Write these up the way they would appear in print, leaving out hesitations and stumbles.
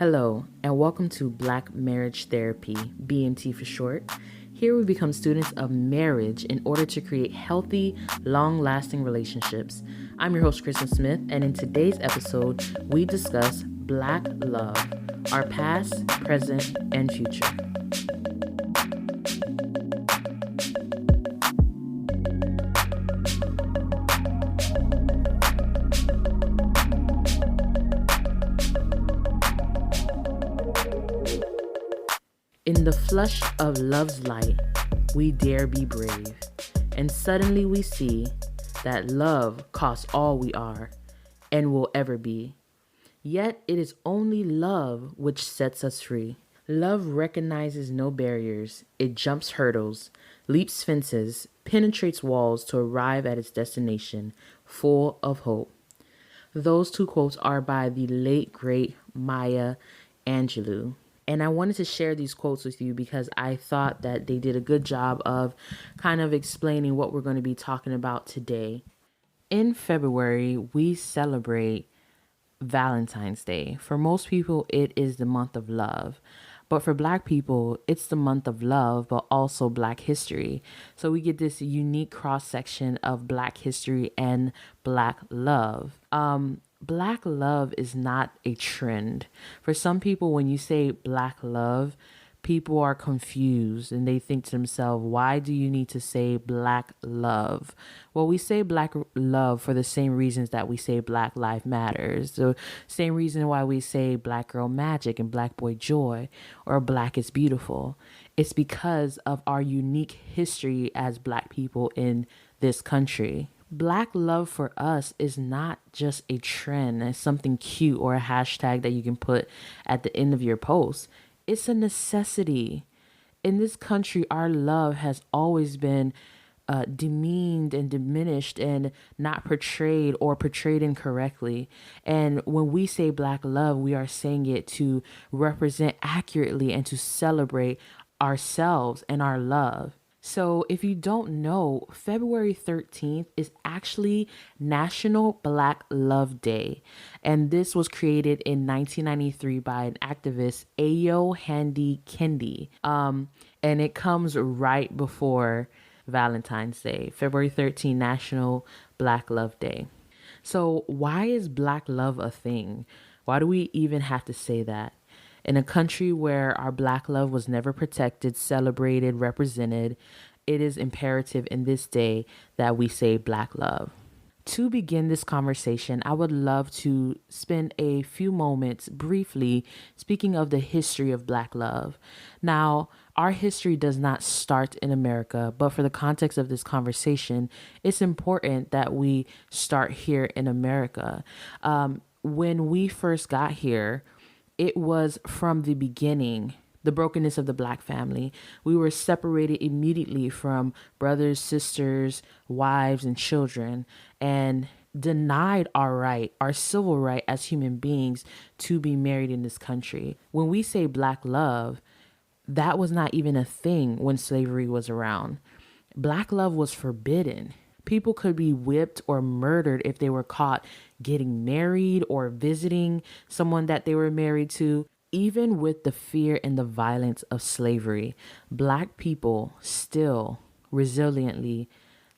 Hello, and welcome to Black Marriage Therapy, BMT for short. Here we become students of marriage in order to create healthy, long lasting relationships. I'm your host, Kristen Smith, and in today's episode, we discuss Black love, our past, present, and future. In the flush of love's light, we dare be brave, and suddenly we see that love costs all we are and will ever be. Yet it is only love which sets us free. Love recognizes no barriers, it jumps hurdles, leaps fences, penetrates walls to arrive at its destination, full of hope. Those two quotes are by the late, great Maya Angelou. And I wanted to share these quotes with you because I thought that they did a good job of kind of explaining what we're going to be talking about today. In February, we celebrate Valentine's Day. For most people, it is the month of love. But for Black people, it's the month of love, but also Black history. So we get this unique cross section of Black history and Black love. Black love is not a trend. For some people, when you say Black love, people are confused and they think to themselves, why do you need to say Black love? Well, we say Black love for the same reasons that we say Black Lives Matters. The same reason why we say Black Girl Magic and Black Boy Joy or Black is Beautiful. It's because of our unique history as Black people in this country. Black love for us is not just a trend, it's something cute or a hashtag that you can put at the end of your post. It's a necessity. In this country, our love has always been demeaned and diminished and not portrayed or portrayed incorrectly. And when we say Black love, we are saying it to represent accurately and to celebrate ourselves and our love. So if you don't know, February 13th is actually National Black Love Day. And this was created in 1993 by an activist, Ayo Handy Kendi. And it comes right before Valentine's Day, February 13th, National Black Love Day. So why is Black love a thing? Why do we even have to say that? In a country where our Black love was never protected, celebrated, represented, it is imperative in this day that we say Black love. To begin this conversation, I would love to spend a few moments briefly speaking of the history of Black love. Now, our history does not start in America, but for the context of this conversation, it's important that we start here in America. When we first got here, it was from the beginning, the brokenness of the Black family. We were separated immediately from brothers, sisters, wives, and children, and denied our right, our civil right as human beings to be married in this country. When we say Black love, that was not even a thing when slavery was around. Black love was forbidden. People could be whipped or murdered if they were caught getting married or visiting someone that they were married to. Even with the fear and the violence of slavery, Black people still resiliently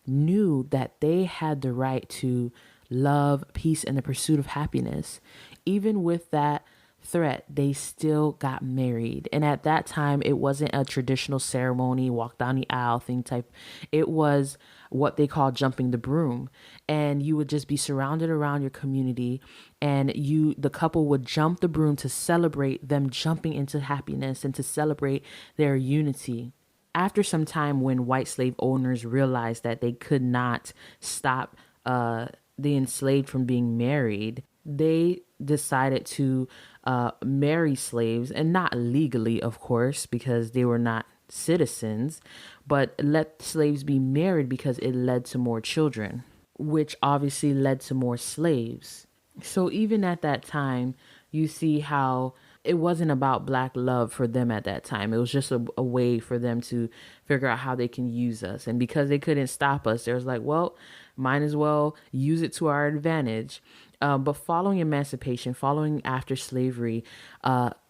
knew that they had the right to love, peace, and the pursuit of happiness. Even with that threat, they still got married. And at that time, it wasn't a traditional ceremony, walk down the aisle thing type. It was what they call jumping the broom. And you would just be surrounded around your community and the couple would jump the broom to celebrate them jumping into happiness and to celebrate their unity. After some time, when white slave owners realized that they could not stop the enslaved from being married, they decided to marry slaves, and not legally, of course, because they were not citizens, but let slaves be married because it led to more children, which obviously led to more slaves. So even at that time, you see how it wasn't about black love for them at that time. It was just a way for them to figure out how they can use us. And because they couldn't stop us, there was like, well, might as well use it to our advantage. But following emancipation, following after slavery,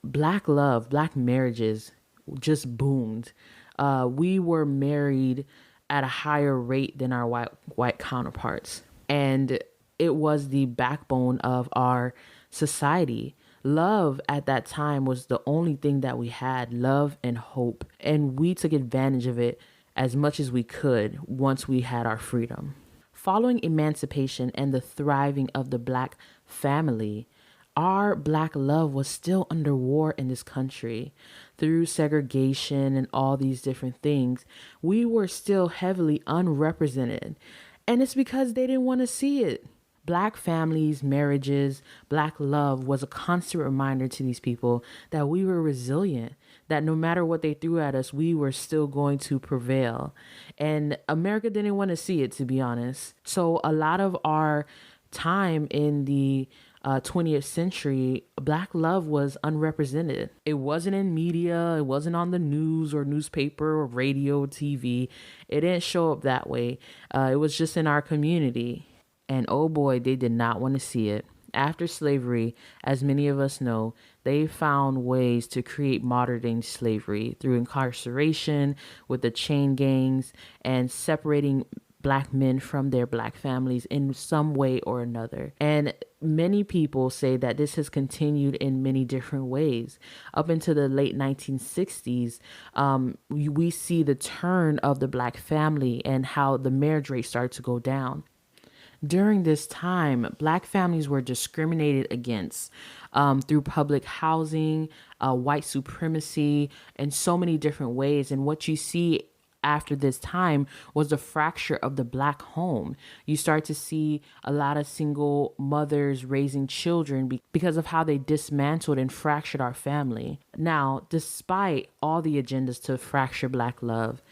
black love, black marriages just boomed. We were married at a higher rate than our white counterparts. And it was the backbone of our society. Love at that time was the only thing that we had, love and hope. And we took advantage of it as much as we could once we had our freedom. Following emancipation and the thriving of the black family, our black love was still under war in this country. Through segregation and all these different things, we were still heavily unrepresented. And it's because they didn't want to see it. Black families, marriages, black love was a constant reminder to these people that we were resilient, that no matter what they threw at us, we were still going to prevail. And America didn't want to see it, to be honest. So a lot of our time in the 20th century, black love was unrepresented. It wasn't in media. It wasn't on the news or newspaper or radio, TV. It didn't show up that way. It was just in our community. And oh boy, they did not want to see it. After slavery, as many of us know, they found ways to create modern day slavery through incarceration, with the chain gangs, and separating black men from their black families in some way or another. And many people say that this has continued in many different ways. Up into the late 1960s, we see the turn of the black family and how the marriage rate started to go down. During this time, black families were discriminated against through public housing, white supremacy, and so many different ways. And what you see after this time was the fracture of the black home. You start to see a lot of single mothers raising children because of how they dismantled and fractured our family. Now, despite all the agendas to fracture black love,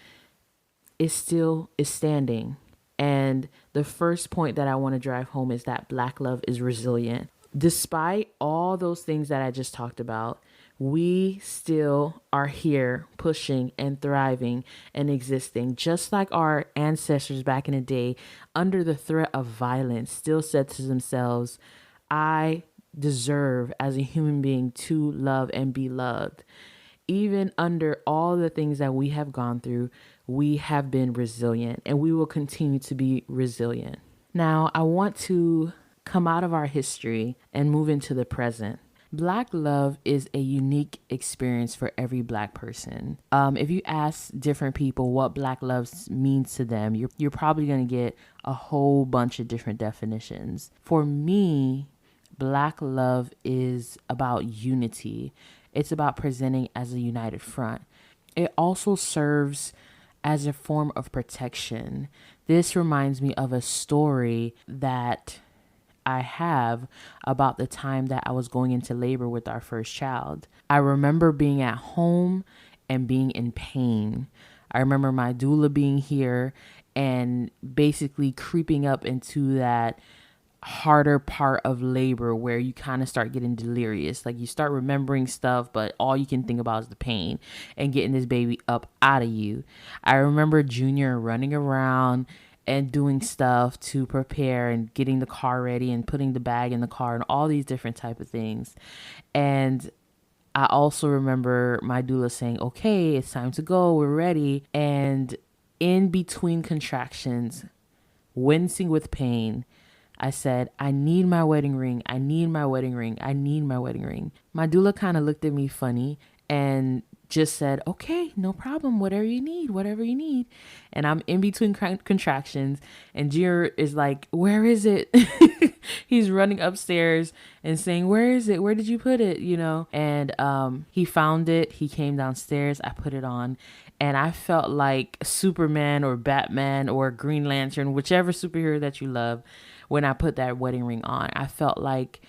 it still is standing. And the first point that I want to drive home is that black love is resilient. Despite all those things that I just talked about, we still are here pushing and thriving and existing, just like our ancestors back in the day, under the threat of violence, still said to themselves, I deserve as a human being to love and be loved. Even under all the things that we have gone through, we have been resilient and we will continue to be resilient. Now, I want to come out of our history and move into the present. Black love is a unique experience for every black person. If you ask different people what black love means to them, you're probably going to get a whole bunch of different definitions. For me, black love is about unity. It's about presenting as a united front. It also serves as a form of protection. This reminds me of a story that I have about the time that I was going into labor with our first child. I remember being at home and being in pain. I remember my doula being here and basically creeping up into that harder part of labor where you kind of start getting delirious. Like you start remembering stuff, but all you can think about is the pain and getting this baby up out of you. I remember Junior running around and doing stuff to prepare and getting the car ready and putting the bag in the car and all these different type of things. And I also remember my doula saying, okay, it's time to go. We're ready. And in between contractions, wincing with pain, I said, I need my wedding ring. I need my wedding ring. I need my wedding ring. My doula kind of looked at me funny and just said, okay, no problem. Whatever you need, whatever you need. And I'm in between contractions and Jir is like, where is it? He's running upstairs and saying, where is it? Where did you put it? You know? And he found it. He came downstairs. I put it on. And I felt like Superman or Batman or Green Lantern, whichever superhero that you love. When I put that wedding ring on, I felt like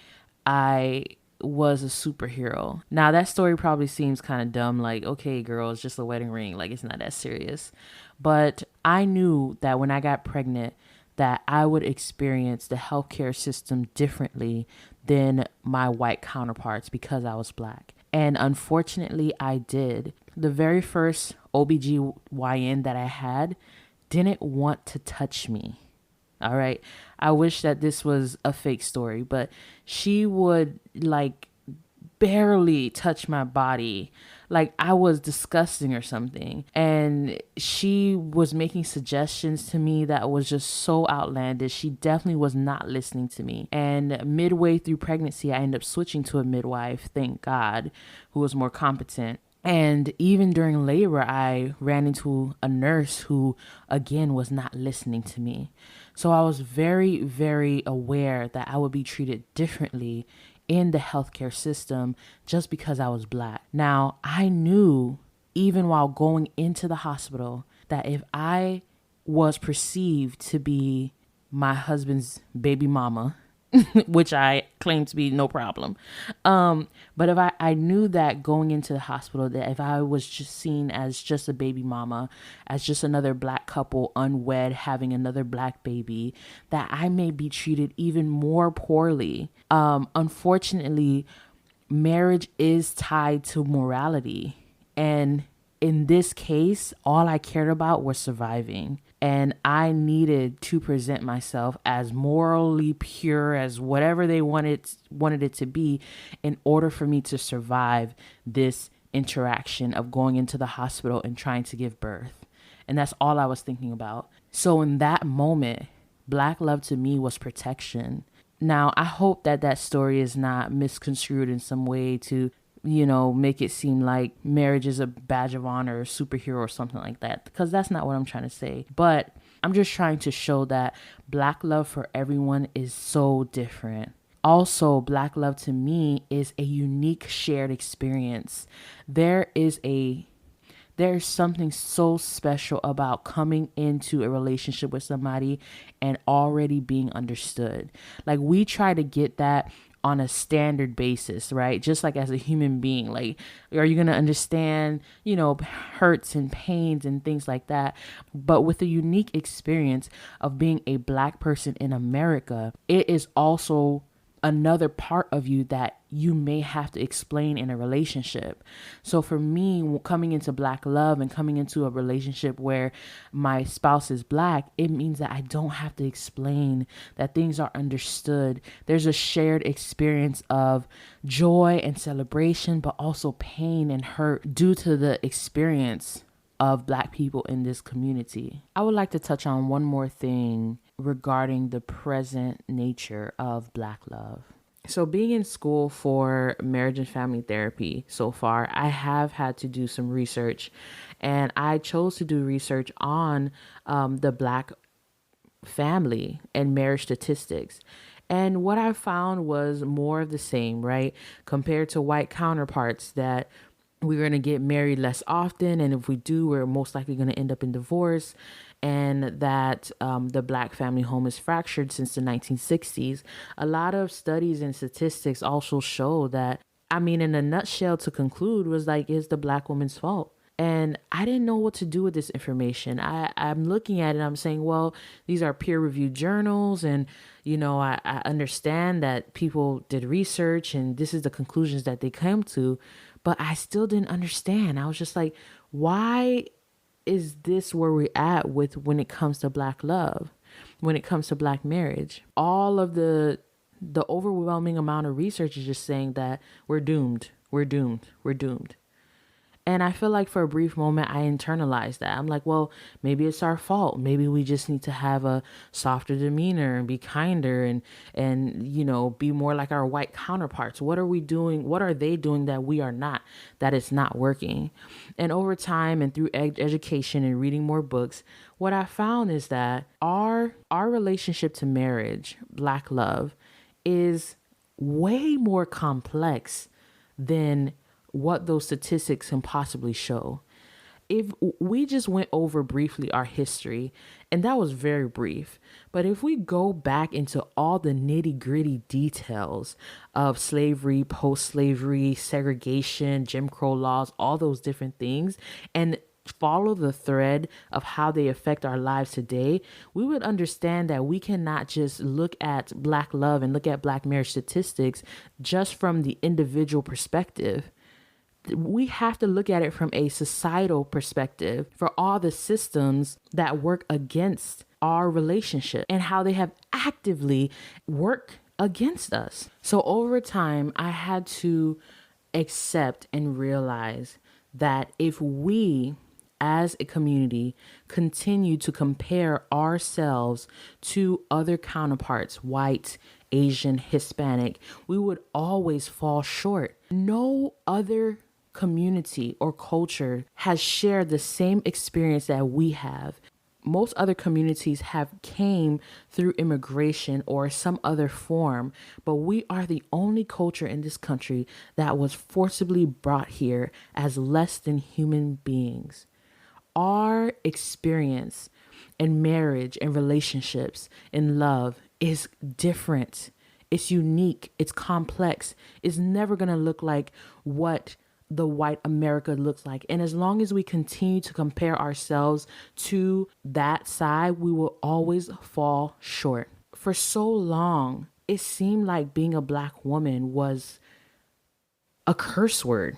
I was a superhero. Now that story probably seems kind of dumb. Like, okay, girl, it's just a wedding ring. Like, it's not that serious. But I knew that when I got pregnant, that I would experience the healthcare system differently than my white counterparts because I was black. And unfortunately, I did. The very first OBGYN that I had didn't want to touch me. All right. I wish that this was a fake story, but she would like barely touch my body like I was disgusting or something. And she was making suggestions to me that was just so outlandish. She definitely was not listening to me. And midway through pregnancy, I ended up switching to a midwife, thank God, who was more competent. And even during labor, I ran into a nurse who, again, was not listening to me. So I was very, very aware that I would be treated differently in the healthcare system just because I was Black. Now, I knew, even while going into the hospital, that if I was perceived to be my husband's baby mama, which I claim to be no problem. But if I knew that going into the hospital, that if I was just seen as just a baby mama, as just another Black couple, unwed, having another Black baby, that I may be treated even more poorly. Unfortunately, marriage is tied to morality. And in this case, all I cared about was surviving. And I needed to present myself as morally pure as whatever they wanted it to be in order for me to survive this interaction of going into the hospital and trying to give birth. And that's all I was thinking about. So in that moment, Black love to me was protection. Now, I hope that that story is not misconstrued in some way to make it seem like marriage is a badge of honor or superhero or something like that, because that's not what I'm trying to say. But I'm just trying to show that Black love for everyone is so different. Also, Black love to me is a unique shared experience. There's something so special about coming into a relationship with somebody and already being understood. Like, we try to get that on a standard basis, right? Just like as a human being, like, are you going to understand, hurts and pains and things like that? But with the unique experience of being a Black person in America, it is also another part of you that you may have to explain in a relationship. So for me, coming into Black love and coming into a relationship where my spouse is Black, it means that I don't have to explain, that things are understood. There's a shared experience of joy and celebration, but also pain and hurt due to the experience of Black people in this community. I would like to touch on one more thing regarding the present nature of Black love. So being in school for marriage and family therapy so far, I have had to do some research, and I chose to do research on the Black family and marriage statistics. And what I found was more of the same, right? Compared to white counterparts, that we're going to get married less often, and if we do, we're most likely going to end up in divorce, and that the Black family home is fractured since the 1960s. A lot of studies and statistics also show that, in a nutshell, to conclude, was like, it's the Black woman's fault. And I didn't know what to do with this information. I'm looking at it, I'm saying, well, these are peer-reviewed journals, and I understand that people did research and this is the conclusions that they came to, but I still didn't understand. I was just like, why is this where we're at with when it comes to Black love, when it comes to Black marriage? All of the overwhelming amount of research is just saying that we're doomed. And I feel like for a brief moment, I internalized that. I'm like, well, maybe it's our fault. Maybe we just need to have a softer demeanor and be kinder and be more like our white counterparts. What are we doing? What are they doing that we are not, that it's not working? And over time and through education and reading more books, what I found is that our relationship to marriage, Black love, is way more complex than what those statistics can possibly show. If we just went over briefly our history, and that was very brief, but if we go back into all the nitty gritty details of slavery, post-slavery, segregation, Jim Crow laws, all those different things, and follow the thread of how they affect our lives today, we would understand that we cannot just look at Black love and look at Black marriage statistics just from the individual perspective. We have to look at it from a societal perspective for all the systems that work against our relationship and how they have actively worked against us. So over time, I had to accept and realize that if we as a community continue to compare ourselves to other counterparts, white, Asian, Hispanic, we would always fall short. No other community or culture has shared the same experience that we have. Most other communities have came through immigration or some other form, but we are the only culture in this country that was forcibly brought here as less than human beings. Our experience in marriage and relationships and love is different. It's unique. It's complex. It's never going to look like what the white America looks like. And as long as we continue to compare ourselves to that side, we will always fall short. For so long, it seemed like being a Black woman was a curse word.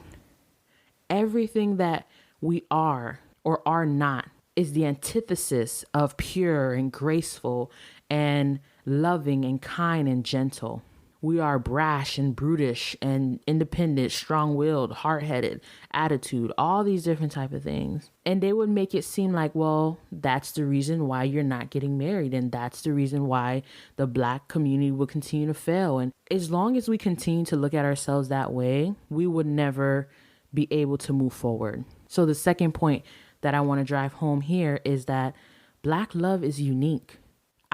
Everything that we are or are not is the antithesis of pure and graceful and loving and kind and gentle. We are brash and brutish and independent, strong-willed, hard-headed, attitude, all these different type of things. And they would make it seem like, well, that's the reason why you're not getting married. And that's the reason why the Black community will continue to fail. And as long as we continue to look at ourselves that way, we would never be able to move forward. So the second point that I want to drive home here is that Black love is unique.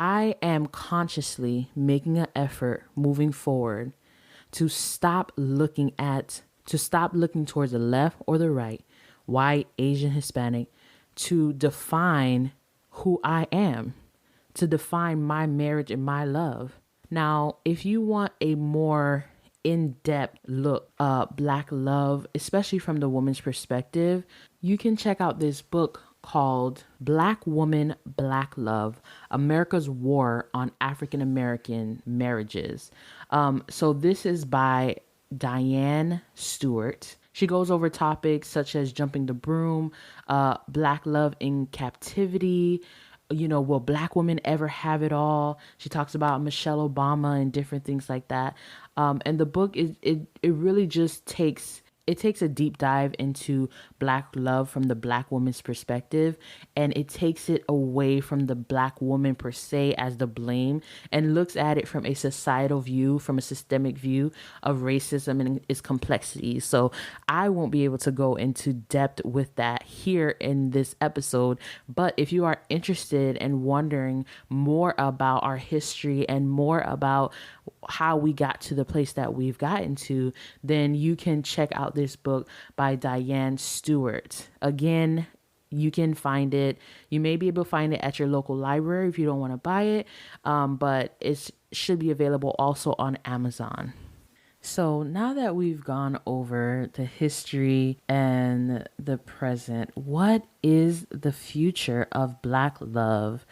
I am consciously making an effort moving forward to stop looking towards the left or the right, white, Asian, Hispanic, to define who I am, to define my marriage and my love. Now, if you want a more in-depth look at Black love, especially from the woman's perspective, you can check out this book called Black Woman, Black Love, America's War on African American Marriages. So this is by Diane Stewart. She goes over topics such as jumping the broom, Black love in captivity, will Black women ever have it all? She talks about Michelle Obama and different things like that. And the book it really just takes a deep dive into Black love from the Black woman's perspective, and it takes it away from the Black woman per se as the blame and looks at it from a societal view, from a systemic view of racism and its complexities. So I won't be able to go into depth with that here in this episode, but if you are interested and wondering more about our history and more about how we got to the place that we've gotten to, then you can check out this book by Diane Stewart. Again, you can find it. You may be able to find it at your local library if you don't want to buy it, but it should be available also on Amazon. So now that we've gone over the history and the present, what is the future of Black love?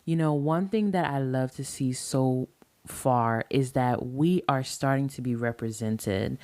One thing that I love to see so far is that we are starting to be represented.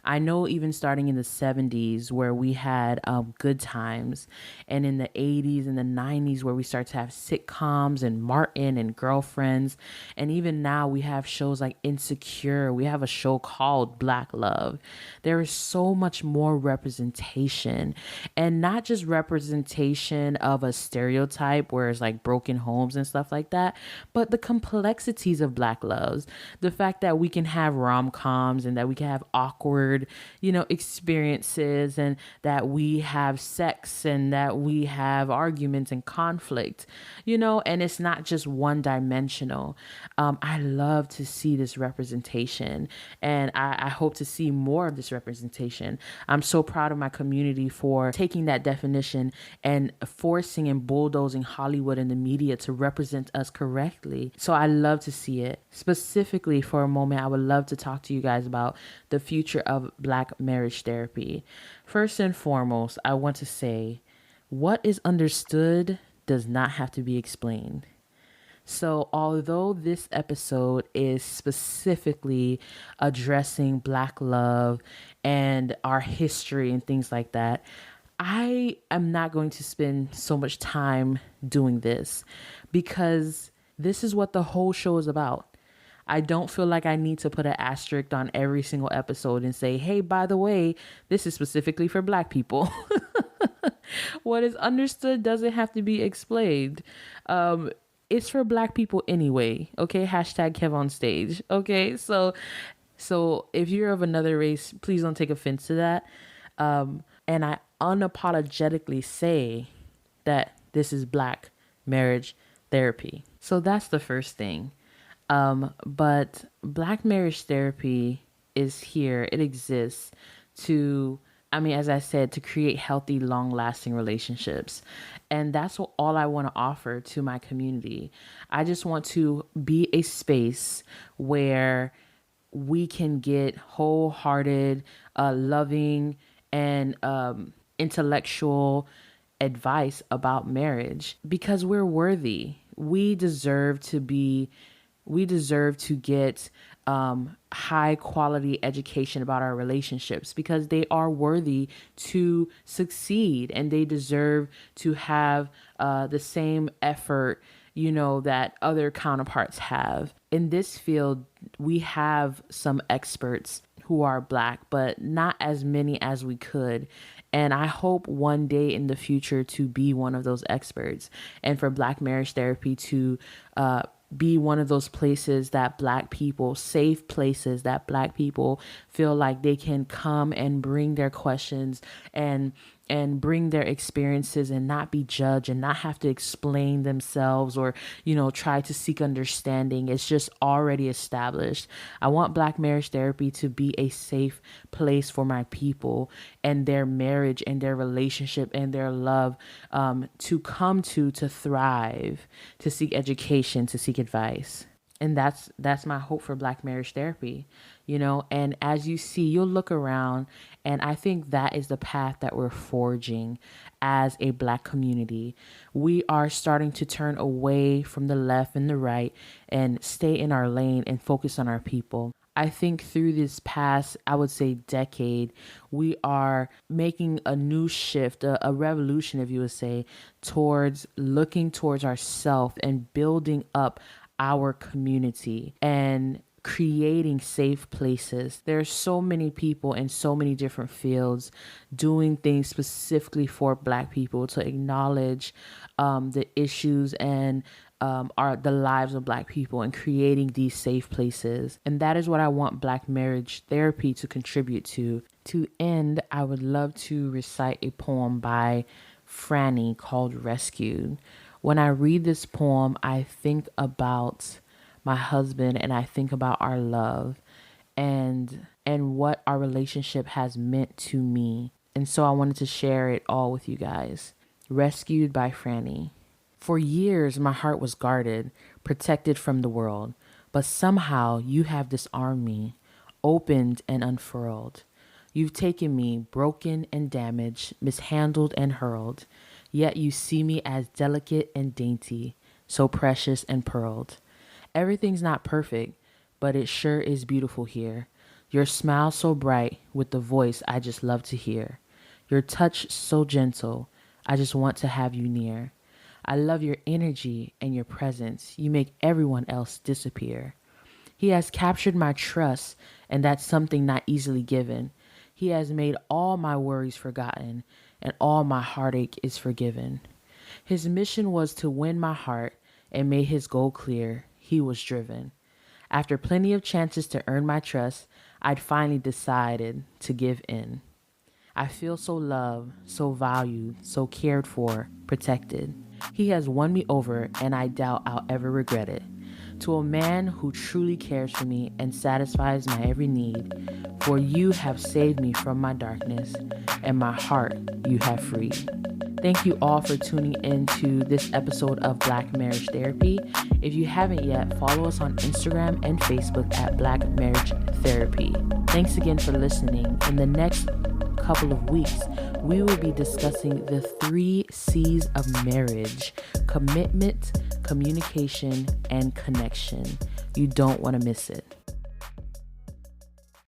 I know even starting in the 70s where we had Good Times, and in the 80s and the 90s where we start to have sitcoms and Martin and Girlfriends, and even now we have shows like Insecure. We have a show called Black Love. There is so much more representation, and not just representation of a stereotype where it's like broken homes and stuff like that, but the complexities of Black loves, the fact that we can have rom-coms and that we can have awkward, experiences, and that we have sex and that we have arguments and conflict, and it's not just one dimensional. I love to see this representation, and I hope to see more of this representation. I'm so proud of my community for taking that definition and forcing and bulldozing Hollywood and the media to represent us correctly. So I love to see it. Specifically, for a moment, I would love to talk to you guys about the future of Black marriage therapy. First and foremost, I want to say what is understood does not have to be explained. So although this episode is specifically addressing Black love and our history and things like that. I am not going to spend so much time doing this because this is what the whole show is about. I don't feel like I need to put an asterisk on every single episode and say, hey, by the way, this is specifically for Black people. What is understood doesn't have to be explained. It's for Black people anyway. Okay. Hashtag Kev on stage. Okay. So if you're of another race, please don't take offense to that. And I unapologetically say that this is Black marriage therapy. So that's the first thing. But Black marriage therapy is here. It exists to, as I said, to create healthy, long-lasting relationships. And that's all I want to offer to my community. I just want to be a space where we can get wholehearted, loving, and intellectual advice about marriage because we're worthy. We deserve to get high quality education about our relationships because they are worthy to succeed and they deserve to have the same effort, that other counterparts have. In this field, we have some experts who are Black, but not as many as we could. And I hope one day in the future to be one of those experts and for Black marriage therapy to be one of those places that Black people, safe places that Black people feel like they can come and bring their questions and bring their experiences and not be judged and not have to explain themselves or, try to seek understanding. It's just already established. I want Black marriage therapy to be a safe place for my people and their marriage and their relationship and their love to come to thrive, to seek education, to seek advice. And that's my hope for Black marriage therapy, and as you see, you'll look around and I think that is the path that we're forging as a Black community. We are starting to turn away from the left and the right and stay in our lane and focus on our people. I think through this past, I would say, decade, we are making a new shift, a revolution, if you would say, towards looking towards ourselves and building up our community and creating safe places. There's so many people in so many different fields doing things specifically for Black people to acknowledge the issues and the lives of Black people and creating these safe places. And that is what I want Black marriage therapy to contribute to. To end, I would love to recite a poem by Franny called Rescued. When I read this poem, I think about my husband and I think about our love and what our relationship has meant to me. And so I wanted to share it all with you guys. Rescued by Franny. For years, my heart was guarded, protected from the world, but somehow you have disarmed me, opened and unfurled. You've taken me, broken and damaged, mishandled and hurled, yet you see me as delicate and dainty, so precious and pearled. Everything's not perfect, but it sure is beautiful here. Your smile so bright, with the voice I just love to hear. Your touch so gentle, I just want to have you near. I love your energy and your presence. You make everyone else disappear. He has captured my trust, and that's something not easily given. He has made all my worries forgotten, and all my heartache is forgiven. His mission was to win my heart, and made his goal clear. He was driven. After plenty of chances to earn my trust, I'd finally decided to give in. I feel so loved, so valued, so cared for, protected. He has won me over, and I doubt I'll ever regret it. To a man who truly cares for me and satisfies my every need, for you have saved me from my darkness, and my heart you have freed. Thank you all for tuning in to this episode of Black Marriage Therapy. If you haven't yet, follow us on Instagram and Facebook at Black Marriage Therapy. Thanks again for listening. In the next couple of weeks, we will be discussing the 3 C's of marriage: commitment, communication, and connection. You don't want to miss it.